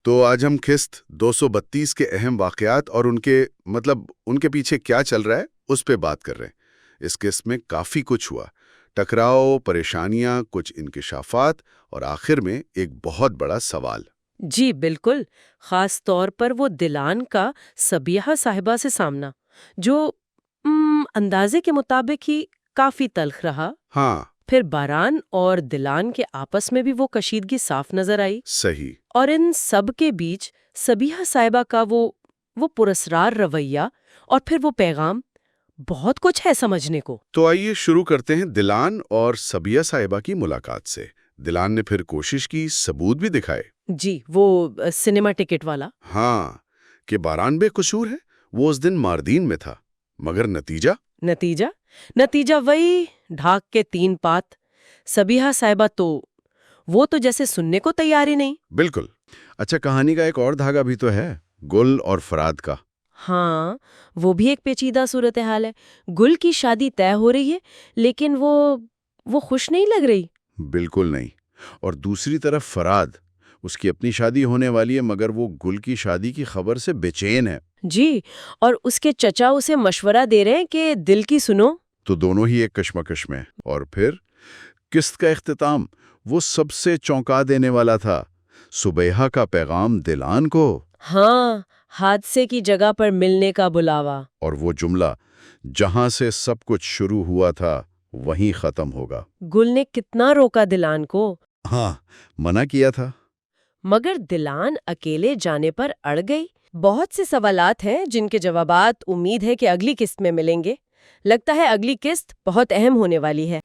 تو آج ہم قسط 232 کے اہم واقعات اور ان کے پیچھے کیا چل رہا ہے اس پہ بات کر رہے ہیں۔ اس قسط میں کافی کچھ ہوا، ٹکراؤ، پریشانیاں، کچھ انکشافات اور آخر میں ایک بہت بڑا سوال۔ جی بالکل، خاص طور پر وہ دلان کا صبیحہ صاحبہ سے سامنا، جو اندازے کے مطابق ہی کافی تلخ رہا۔ ہاں پھر باران اور دلان کے آپس میں بھی وہ کشیدگی صاف نظر آئی، صحیح۔ اور ان سب کے بیچ صبیحہ صاحبہ کا وہ پراسرار رویہ اور پھر وہ پیغام، بہت کچھ ہے سمجھنے کو۔ تو آئیے شروع کرتے ہیں دلان اور صبیحہ صاحبہ کی ملاقات سے۔ دلان نے پھر کوشش کی، ثبوت بھی دکھائے۔ جی، وہ سنیما ٹکٹ والا۔ ہاں، کہ باران بے قصور ہے، وہ اس دن ماردین میں تھا، مگر نتیجہ وہی ڈھاک کے 3 پات۔ صبیحہ صاحبہ وہ تو جیسے سننے کو تیار ہی نہیں۔ بالکل۔ اچھا، کہانی کا ایک اور دھاگا بھی تو ہے، گل اور فراد کا۔ ہاں، وہ بھی ایک پیچیدہ صورتحال ہے۔ گل کی شادی طے ہو رہی ہے، لیکن وہ خوش نہیں لگ رہی۔ بالکل نہیں۔ اور دوسری طرف فراد، اس کی اپنی شادی ہونے والی ہے، مگر وہ گل کی شادی کی خبر سے بے چین ہے۔ جی، اور اس کے چچا اسے مشورہ دے رہے ہیں کہ دل کی سنو۔ تو دونوں ہی ایک کشمکش میں۔ اور پھر قسط کا اختتام، وہ سب سے چونکا دینے والا تھا، صبیحہ کا پیغام دلان کو۔ ہاں، حادثے کی جگہ پر ملنے کا بلاوا۔ اور وہ جملہ، جہاں سے سب کچھ شروع ہوا تھا وہیں ختم ہوگا۔ گل نے کتنا روکا دلان کو، ہاں، منع کیا تھا، مگر دلان اکیلے جانے پر اڑ گئی۔ بہت سے سوالات ہیں جن کے جوابات امید ہے کہ اگلی قسط میں ملیں گے۔ لگتا ہے اگلی قسط بہت اہم ہونے والی ہے۔